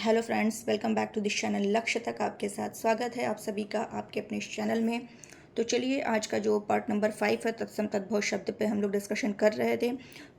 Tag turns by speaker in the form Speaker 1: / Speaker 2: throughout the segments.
Speaker 1: Hello friends, welcome back to this channel. लक्ष्य तक आपके साथ स्वागत है आप सभी का आपके अपने इस चैनल में। तो चलिए, आज का जो पार्ट नंबर 5 है, तत्सम तद्भव शब्द पे हम लोग डिस्कशन कर रहे थे।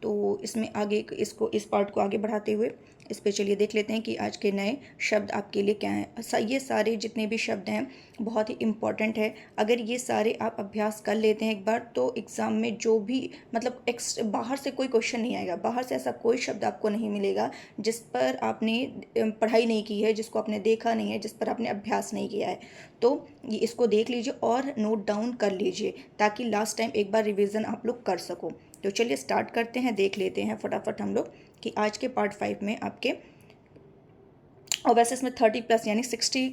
Speaker 1: तो इसमें आगे इस पार्ट को आगे बढ़ाते हुए इस पे चलिए देख लेते हैं कि आज के नए शब्द आपके लिए क्या हैं। ये सारे जितने भी शब्द हैं बहुत ही इम्पॉर्टेंट है। अगर ये सारे आप अभ्यास कर लेते हैं एक बार, तो एग्ज़ाम में जो भी मतलब बाहर से कोई क्वेश्चन नहीं आएगा। बाहर से ऐसा कोई शब्द आपको नहीं मिलेगा जिस पर आपने पढ़ाई नहीं की है, जिसको आपने देखा नहीं है, जिस पर आपने अभ्यास नहीं किया है। तो ये इसको देख लीजिए और नोट डाउन कर लीजिए, ताकि लास्ट टाइम एक बार रिवीजन आप लोग कर सको। तो चलिए स्टार्ट करते हैं, देख लेते हैं फटाफट हम लोग कि आज के पार्ट 5 में आपके, और वैसे इसमें 30+ यानी 60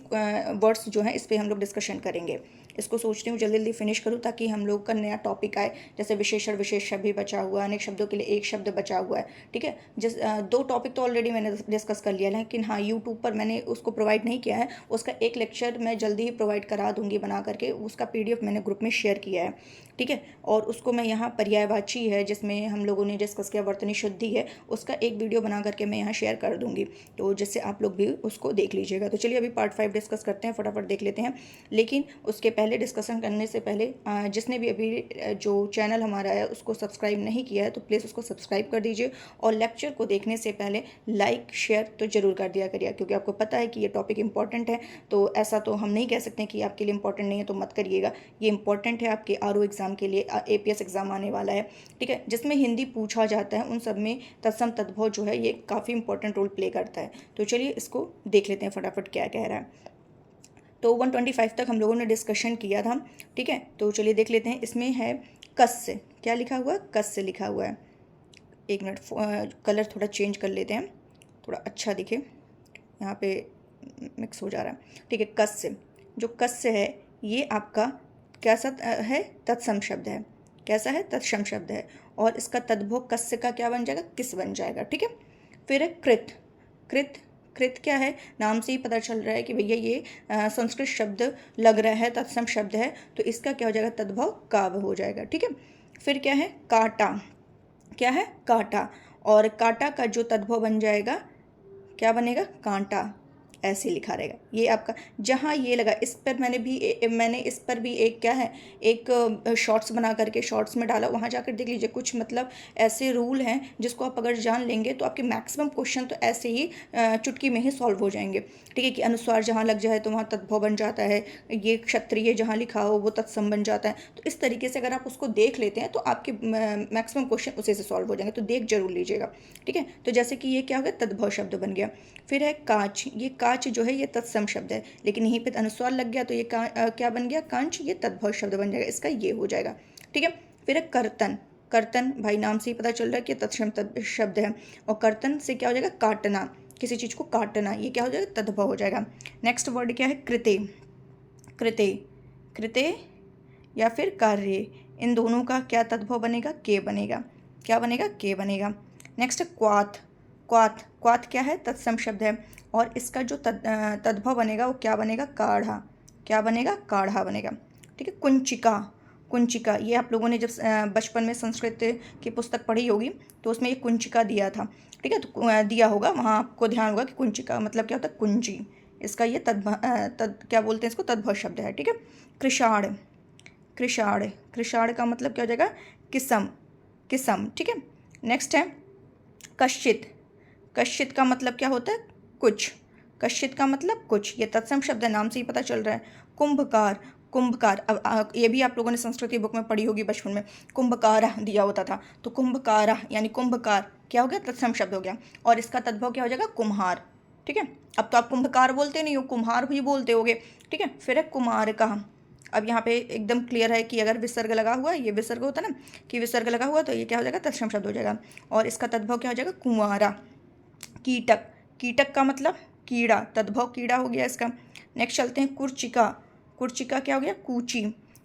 Speaker 1: वर्ड्स जो हैं इस पर हम लोग डिस्कशन करेंगे। इसको सोच रही हूँ जल्दी जल्दी फिनिश करूँ, ताकि हम लोग का नया टॉपिक आए। जैसे विशेषण विशेष शब्द भी बचा हुआ है, अनेक शब्दों के लिए एक शब्द बचा हुआ है। ठीक है, दो टॉपिक तो ऑलरेडी मैंने डिस्कस कर लिया है, लेकिन हाँ, यूट्यूब पर मैंने उसको प्रोवाइड नहीं किया है। उसका एक लेक्चर मैं जल्दी ही प्रोवाइड करा दूंगी बना करके। उसका PDF मैंने ग्रुप में शेयर किया है। ठीक है, और उसको मैं यहाँ पर्यायवाची है जिसमें हम लोगों ने डिस्कस किया, वर्तनी शुद्धि है, उसका एक वीडियो बना करके मैं यहाँ शेयर कर दूंगी, तो जिससे आप लोग भी उसको देख लीजिएगा। तो चलिए अभी पार्ट 5 डिस्कस करते हैं, फटाफट देख लेते हैं। लेकिन उसके पहले, डिस्कशन करने से पहले, जिसने भी अभी जो चैनल हमारा है उसको सब्सक्राइब नहीं किया है तो प्लीज़ उसको सब्सक्राइब कर दीजिए। और लेक्चर को देखने से पहले लाइक शेयर तो ज़रूर कर दिया करिए, क्योंकि आपको पता है कि ये टॉपिक इंपॉर्टेंट है। तो ऐसा तो हम नहीं कह सकते कि आपके लिए इंपॉर्टेंट नहीं है तो मत करिएगा। ये इंपॉर्टेंट है आपके RO एग्ज़ाम के लिए। APS एग्ज़ाम आने वाला है, ठीक है, जिसमें हिंदी पूछा जाता है। उन सब में तत्सम तद्भव जो है ये काफ़ी इंपॉर्टेंट रोल प्ले करता है। तो चलिए इसको देख लेते हैं फटाफट क्या कह रहा है। तो 125 तक हम लोगों ने डिस्कशन किया था। ठीक है, तो चलिए देख लेते हैं। इसमें है कस्य, क्या लिखा हुआ है? कस्य लिखा हुआ है। एक मिनट, कलर थोड़ा चेंज कर लेते हैं, थोड़ा अच्छा दिखे। यहाँ पे मिक्स हो जा रहा है। ठीक है, कस्य, जो कस्य है ये आपका कैसा है? तत्सम शब्द है। कैसा है? तत्सम शब्द है। और इसका तद्भव कस्य का क्या बन जाएगा? किस बन जाएगा। ठीक है, फिर है कृत। कृत, कृत क्या है? नाम से ही पता चल रहा है कि भैया ये संस्कृत शब्द लग रहा है, तत्सम शब्द है, तो इसका क्या हो जाएगा? तद्भव काव्य हो जाएगा। ठीक है, फिर क्या है? काटा। क्या है? काटा। और काटा का जो तद्भव बन जाएगा, क्या बनेगा? कांटा। ऐसे लिखा रहेगा ये आपका। जहाँ ये लगा, इस पर मैंने इस पर भी एक क्या है, एक शॉर्ट्स बना करके शॉर्ट्स में डाला, वहाँ जाकर देख लीजिए। कुछ मतलब ऐसे रूल हैं जिसको आप अगर जान लेंगे तो आपके मैक्सिमम क्वेश्चन तो ऐसे ही चुटकी में ही सॉल्व हो जाएंगे। ठीक है, कि अनुस्वार जहाँ लग जाए तो वहाँ तद्भव बन जाता है, ये क्षत्रिय जहाँ लिखा हो वो तत्सम बन जाता है। तो इस तरीके से अगर आप उसको देख लेते हैं तो आपके मैक्सिमम क्वेश्चन उसी से सॉल्व हो जाएंगे। तो देख जरूर लीजिएगा। ठीक है, तो जैसे कि ये क्या हो गया? तद्भव शब्द बन गया। फिर है कांच। ये कांच जो है ये तत्सम शब्द है, लेकिन यहीं पे अनुस्वार लग गया तो ये क्या बन गया? कांच। ये तद्भव शब्द बन जाएगा, इसका ये हो जाएगा। ठीक है, फिर है कर्तन। कर्तन, भाई नाम से ही पता चल रहा है कि तत्सम शब्द है। और कर्तन से क्या हो जाएगा? काटना, किसी चीज़ को काटना, ये क्या हो जाएगा? तद्भव हो जाएगा। नेक्स्ट वर्ड क्या है? कृते। कृते, कृते या फिर कार्य, इन दोनों का क्या तद्भव बनेगा? के बनेगा। क्या बनेगा? के बनेगा। नेक्स्ट है क्वाथ। क्वाथ, क्वाथ क्या है? तत्सम शब्द है। और इसका जो तद्भव बनेगा वो क्या बनेगा? काढ़ा। क्या बनेगा? काढ़ा बनेगा। ठीक है, कुंचिका। कुंचिका, ये आप लोगों ने जब बचपन में संस्कृत की पुस्तक पढ़ी होगी तो उसमें ये कुंचिका दिया था। ठीक है, तो दिया होगा, वहाँ आपको ध्यान होगा कि कुंचिका मतलब क्या होता है? कुंजी। इसका ये क्या बोलते हैं इसको? तद्भव शब्द है। ठीक है, कृषाण। कृषाण, कृषाण का मतलब क्या हो जाएगा? किस्म। किस्म। ठीक है, नेक्स्ट है कश्चित। कश्चित का मतलब क्या होता है? कुछ। कश्चित का मतलब कुछ, ये तत्सम शब्द है, नाम से ही पता चल रहा है। कुंभकार। कुंभकार, अब ये भी आप लोगों ने संस्कृत की बुक में पढ़ी होगी बचपन में, कुंभकारा दिया होता था। तो कुंभकारा यानी कुंभकार क्या हो गया? तत्सम शब्द हो गया। और इसका तद्भव क्या हो जाएगा? कुम्हार। ठीक है, अब तो आप कुंभकार बोलते नहीं हो, कुम्हार भी बोलते होगे। ठीक है, फिर है कुमार का। अब यहाँ पे एकदम क्लियर है कि अगर विसर्ग लगा हुआ है, ये विसर्ग होता है ना, कि विसर्ग लगा हुआ तो ये क्या हो जाएगा? तत्सम शब्द हो जाएगा। और इसका तद्भव क्या हो जाएगा? कुंवारा। कीटक। कीटक का मतलब कीड़ा, तद्भव कीड़ा हो गया इसका। नेक्स्ट चलते हैं कुर्चिका। कुर्चिका क्या हो गया? कूची।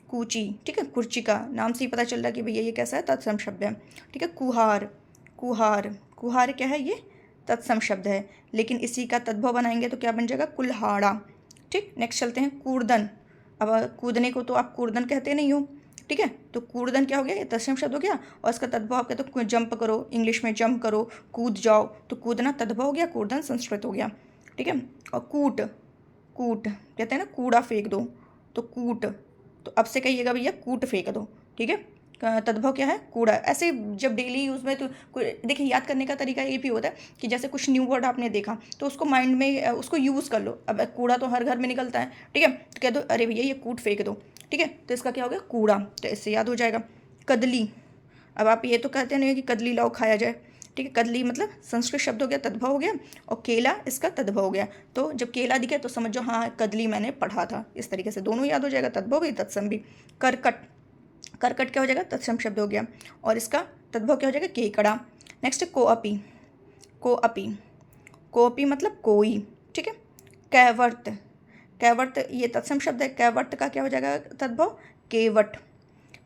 Speaker 1: कूची। ठीक है, कुर्चिका, नाम से ही पता चल रहा है कि भैया ये कैसा है? तत्सम शब्द है। ठीक है, कुहार। कुहार। कुहार क्या है? ये तत्सम शब्द है, लेकिन इसी का तद्भव बनाएंगे तो क्या बन जाएगा? कुल्हाड़ा। ठीक, नेक्स्ट चलते हैं कूर्दन। अब कूदने को तो आप कूर्दन कहते नहीं हो। ठीक है, तो कूर्दन क्या हो गया? ये तत्सम शब्द हो गया। और इसका तद्भव आप कहते हो जंप करो, इंग्लिश में जंप करो, कूद जाओ, तो कूदना तद्भव हो गया, कूर्दन संस्कृत हो गया। ठीक है। और कूट, कूट कहते हैं ना कूड़ा फेंक दो, तो कूट, तो अब से कहिएगा भैया कूट फेंक दो, ठीक है। तद्भव क्या है, कूड़ा। ऐसे जब डेली यूज़ में, तो देखिए याद करने का तरीका ये भी होता है कि जैसे कुछ न्यू वर्ड आपने देखा तो उसको माइंड में उसको यूज़ कर लो। अब कूड़ा तो हर घर में निकलता है, ठीक है, तो कह दो अरे भैया ये कूट फेंक दो, ठीक है, तो इसका क्या हो गया, कूड़ा, तो इससे याद हो जाएगा। कदली, अब आप ये तो कहते नहीं कि कदली लाओ खाया जाए, ठीक है, कदली मतलब संस्कृत शब्द हो गया, तद्भव हो गया, और केला इसका तद्भव हो गया। तो जब केला दिखे तो समझो हाँ कदली मैंने पढ़ा था, इस तरीके से दोनों याद हो जाएगा, तद्भव भी तत्सम भी। करकट, करकट क्या हो जाएगा, तत्सम शब्द हो गया, और इसका तद्भव क्या हो जाएगा, केकड़ा। नेक्स्ट कोअपी, कोअपी, कोअपी मतलब कोई, ठीक है। कैवर्त, कैवर्त ये तत्सम शब्द है, कैवर्त का क्या हो जाएगा तद्भव, केवट।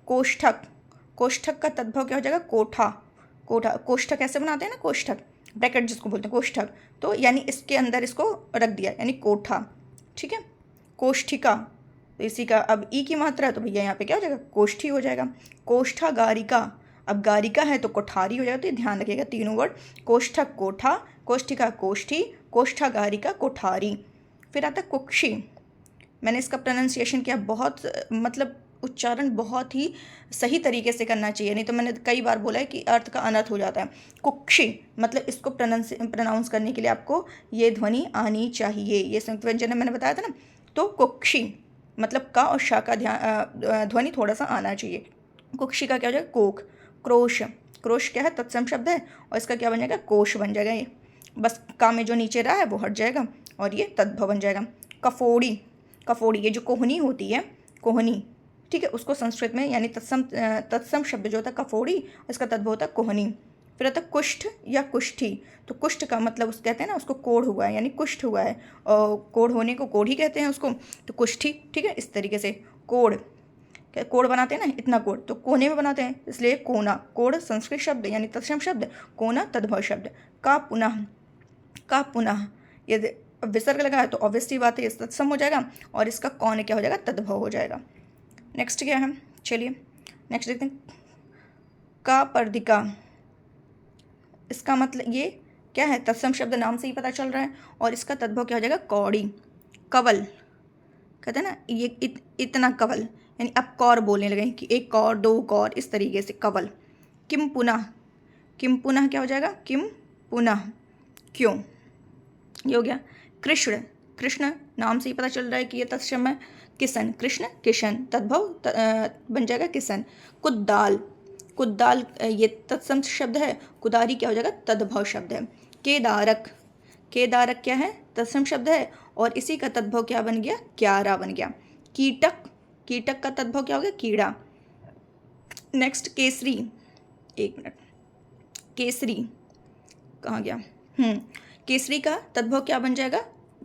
Speaker 1: कोष्ठक, कोष्ठक का तद्भव क्या हो जाएगा, कोठा, कोठा। कोष्ठक ऐसे बनाते हैं ना, कोष्ठक ब्रैकेट जिसको बोलते हैं कोष्ठक, तो यानी इसके अंदर इसको रख दिया यानी कोठा, ठीक है। कोष्ठिका, तो इसी का अब ई की मात्रा है तो भैया यहाँ पे क्या हो जाएगा, कोष्ठी हो जाएगा। कोष्ठा गारिका, अब गारिका है तो कोठारी हो जाएगा, तो ये ध्यान रखिएगा तीनों वर्ड, कोष्ठक कोठा, कोष्ठिका कोष्ठी, कोष्ठा गारिका कोठारी। फिर आता कुक्षी, मैंने इसका प्रोनाउंसिएशन किया, बहुत मतलब उच्चारण बहुत ही सही तरीके से करना चाहिए, नहीं तो मैंने कई बार बोला है कि अर्थ का अनर्थ हो जाता है। कुक्षी मतलब इसको प्रोनाउंस करने के लिए आपको ये ध्वनि आनी चाहिए, ये संयुक्त व्यंजन मैंने बताया था ना, तो कुक्षी मतलब का और शा का ध्यान ध्वनि थोड़ा सा आना चाहिए। कुक्षी का क्या हो जाएगा, कोक। क्रोश, क्रोश क्या है, तत्सम शब्द है, और इसका क्या बन जाएगा, कोश बन जाएगा। ये बस का में जो नीचे रहा है वो हट जाएगा और ये तद्भव बन जाएगा। कफोड़ी, कफोड़ी ये जो कोहनी होती है, कोहनी, ठीक है, उसको संस्कृत में यानी तत्सम शब्द जो होता है कफोड़ी, इसका तद्भव होता है कोहनी। फिर आता है कुष्ठ या कुष्ठी, तो कुष्ठ का मतलब उस कहते हैं ना उसको कोढ़ हुआ है यानी कुष्ठ हुआ है, और कोढ़ होने को कोढ़ी कहते हैं उसको, तो कुष्ठी, ठीक है, इस तरीके से। कोढ़, कोढ़ बनाते हैं ना, इतना कोढ़ तो कोने में बनाते हैं, इसलिए कोना। कोढ़ संस्कृत शब्द यानी तत्सम शब्द, कोना तद्भव शब्द। का पुनः, का पुनः यदि विसर्ग लगा है तो ऑब्वियसली बात है ये तत्सम हो जाएगा, और इसका कौन क्या हो जाएगा, तद्भव हो जाएगा। नेक्स्ट क्या है, चलिए नेक्स्ट देखते हैं। का पर्दिका, इसका मतलब ये क्या है, तत्सम शब्द नाम से ही पता चल रहा है, और इसका तद्भव क्या हो जाएगा, कौड़ी। कवल कहते हैं ना ये इतना कवल, यानी अब कौर बोलने लगे कि एक कौर दो कौर, इस तरीके से कवल। किम पुनः, किम पुनः क्या हो जाएगा, किम पुनः क्यों, ये हो गया। कृष्ण, कृष्ण नाम से ही पता चल रहा है कि ये तत्सम है। किशन, कृष्ण किशन, तद्भव बन जाएगा किशन। कुद्दाल, कुद्दाल ये तत्सम शब्द है, कुदारी क्या हो जाएगा, तद्भव शब्द है। केदारक, केदारक क्या है, तत्सम शब्द है, और इसी का तद्भव क्या बन गया, क्यारा बन गया। कीटक, कीटक का तद्भव क्या हो गया, कीड़ा। नेक्स्ट केसरी, एक मिनट, केसरी कहाँ गया, केसरी का तद्भव क्या बन जाएगा,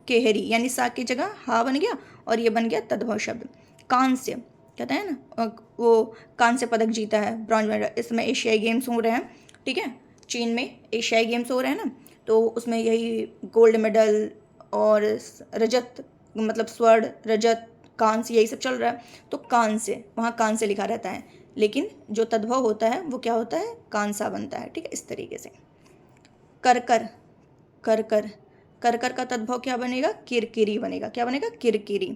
Speaker 1: केहरी, यानी सा की जगह हा बन गया, और ये बन गया तद्भव शब्द। कांस्य कहते हैं ना, वो कांस्य पदक जीता है, ब्रॉन्ज मेडल, इसमें एशियाई गेम्स हो रहे हैं, ठीक है, चीन में एशियाई गेम्स हो रहे हैं ना, तो उसमें यही गोल्ड मेडल और रजत मतलब स्वर्ण रजत कांस्य यही सब चल रहा है, तो कांस्य वहाँ कांस्य लिखा रहता है, लेकिन जो तद्भव होता है वो क्या होता है, कांसा बनता है, ठीक है, इस तरीके से। करकर, करकर, करकर का तद्भव क्या बनेगा, किरकिरी बनेगा, क्या बनेगा, किरकिरी।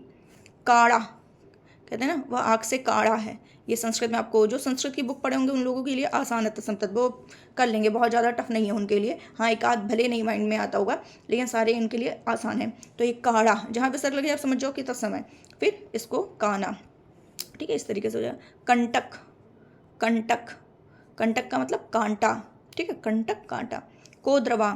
Speaker 1: काड़ा कहते हैं ना वह आँख से काड़ा है, ये संस्कृत में आपको जो संस्कृत की बुक पढ़े होंगे उन लोगों के लिए आसान है, तत्सम तद्भव कर लेंगे, बहुत ज़्यादा टफ नहीं है उनके लिए, हाँ एक आध भले नहीं माइंड में आता होगा लेकिन सारे इनके लिए आसान है। तो ये काड़ा जहाँ पे सर लगे आप समझ जाओ कि तत्सम है, फिर इसको काना, ठीक है, इस तरीके से हो जाए। कंटक, कंटक, कंटक का मतलब कांटा, ठीक है, कंटक कांटा। कोद्रवा,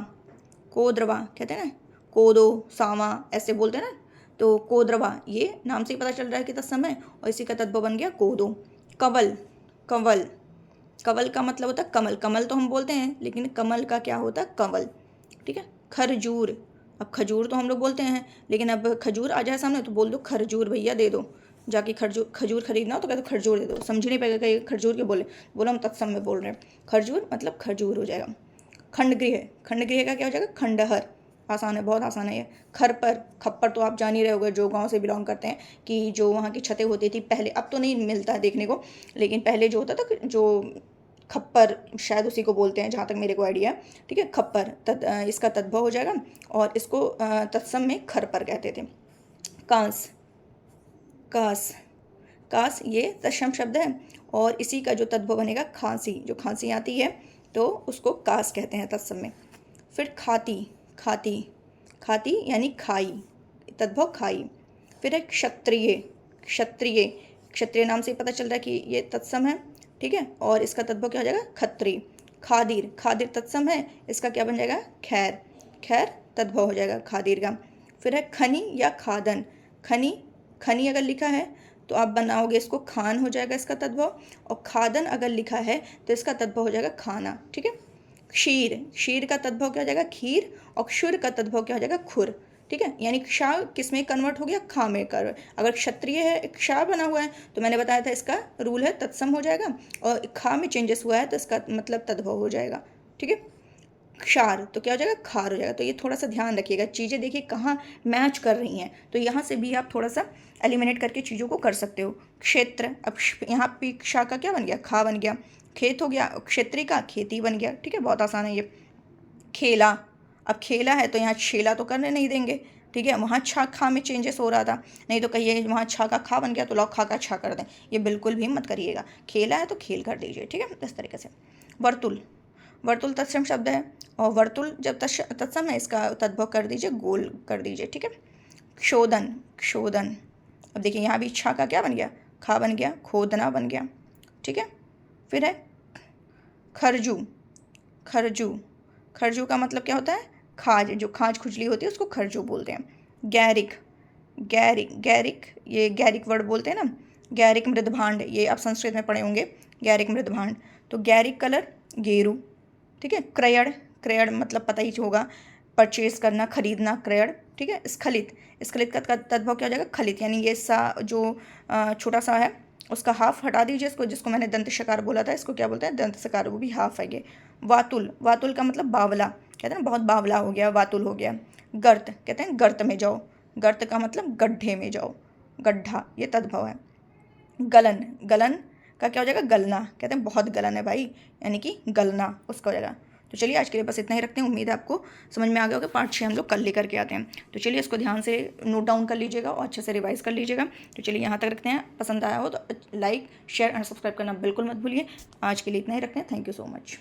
Speaker 1: कोद्रवा कहते हैं ना, कोदो सावा ऐसे बोलते हैं ना, तो कोद्रवा ये नाम से ही पता चल रहा है कि तत्सम है, और इसी का तद्भव बन गया कोदो। कवल, कंवल, कवल का मतलब होता है कमल, कमल तो हम बोलते हैं लेकिन कमल का क्या होता है, कंवल, ठीक है। खरजूर, अब खजूर तो हम लोग बोलते हैं, लेकिन अब खजूर आ जाए सामने तो बोल दो खरजूर भैया दे दो, जाके खजूर, खजूर खरीदना हो तो कहते खरजूर दे दो, समझ नहीं पाएगा कि खरजूर के बोलो हम तत्सम में बोल रहे हैं, खरजूर मतलब खजूर हो जाएगा। खंडगृह, खंडगृह का क्या हो जाएगा, खंडहर, आसान है, बहुत आसान है ये। खरपर, खप्पर तो आप जान ही रहे होगे जो गांव से बिलोंग करते हैं कि जो वहाँ की छतें होती थी पहले, अब तो नहीं मिलता है देखने को, लेकिन पहले जो होता था जो खप्पर शायद उसी को बोलते हैं, जहाँ तक मेरे को आइडिया है, ठीक है। खप्पर इसका तद्भव हो जाएगा, और इसको तत्सम में खरपर कहते थे। कांस, कास, कास ये तत्सम शब्द है, और इसी का जो तद्भव बनेगा खांसी, जो खांसी आती है तो उसको कास कहते हैं तत्सम में। फिर खाती, खाती, खाती यानी खाई, तद्भव खाई। फिर है क्षत्रिय, क्षत्रिय, क्षत्रिय नाम से पता चल रहा है कि ये तत्सम है, ठीक है, और इसका तद्भव क्या हो जाएगा खत्री। खादिर, खादिर तत्सम है, इसका क्या बन जाएगा खैर, खैर तद्भव हो जाएगा खादिर का। फिर है खनी या खादन, खनी, खनी अगर लिखा है तो आप बनाओगे इसको खान हो जाएगा इसका तद्भव, और खादन अगर लिखा है तो इसका तद्भव हो जाएगा खाना, ठीक है। क्षीर, क्षीर का तद्भव क्या हो जाएगा खीर, और क्षुर का तद्भव क्या हो जाएगा खुर, ठीक है। यानी क्षा किस में कन्वर्ट हो गया खा में कर, अगर क्षत्रिय है क्षा बना हुआ है तो मैंने बताया था इसका रूल है तत्सम हो जाएगा, और खा में चेंजेस हुआ है तो इसका मतलब तद्भव हो जाएगा, ठीक है। क्षार तो क्या हो जाएगा खार हो जाएगा। तो ये थोड़ा सा ध्यान रखिएगा, चीज़ें देखिए कहाँ मैच कर रही हैं, तो यहाँ से भी आप थोड़ा सा एलिमिनेट करके चीज़ों को कर सकते हो। क्षेत्र, अब यहाँ पे क्षा का क्या बन गया खा बन गया, खेत हो गया, क्षेत्री का खेती बन गया, ठीक है, बहुत आसान है ये। खेला, अब खेला है तो यहाँ छेला तो करने नहीं देंगे, ठीक है, वहाँ छा खा में चेंजेस हो रहा था, नहीं तो कहिए वहाँ छा का खा बन गया तो लाओ खा का छा कर दें, ये बिल्कुल भी मत करिएगा। खेला है तो खेल कर दीजिए, ठीक है, इस तरीके से। वर्तुल, वर्तुल तत्सम शब्द है, और वर्तुल जब तत्सम है इसका तद्भव कर दीजिए गोल कर दीजिए, ठीक है। क्षोदन, क्षोदन, अब देखिए यहाँ भी छा का क्या बन गया खा बन गया, खोदना बन गया, ठीक है। फिर है खरजू, खरजू, खरजू का मतलब क्या होता है खाज, जो खाज खुजली होती है उसको खरजू बोलते हैं। गैरिक, गैरिक, गैरिक ये गैरिक वर्ड बोलते हैं ना, गैरिक मृदभांड, ये आप संस्कृत में पढ़े होंगे गैरिक मृदभांड, तो गैरिक कलर गेरू, ठीक है। क्रयण, क्रयण मतलब पता ही होगा परचेज करना खरीदना, क्रयण, ठीक है। स्खलित, स्खलित का तद्भव क्या हो जाएगा खलित, यानी ये सा जो छोटा सा है उसका हाफ हटा दीजिए इसको, जिसको मैंने दंत शकार बोला था इसको क्या बोलते हैं दंत शकार, वो भी हाफ है ये। वातुल, वातुल का मतलब बावला, कहते हैं ना बहुत बावला हो गया वातुल हो गया। गर्त, कहते हैं गर्त में जाओ, गर्त का मतलब गड्ढे में जाओ, गड्ढा ये तद्भव है। गलन, गलन का क्या हो जाएगा गलना, कहते हैं बहुत गलन है भाई, यानी कि गलना उसका हो जाएगा। तो चलिए आज के लिए बस इतना ही रखते हैं, उम्मीद है आपको समझ में आ गया होगा। पार्ट 6 हम लोग कल लेकर के आते हैं, तो चलिए इसको ध्यान से नोट डाउन कर लीजिएगा और अच्छे से रिवाइज कर लीजिएगा। तो चलिए यहाँ तक रखते हैं, पसंद आया हो तो लाइक शेयर एंड सब्सक्राइब करना बिल्कुल मत भूलिए। आज के लिए इतना ही रखते हैं, थैंक यू सो मच।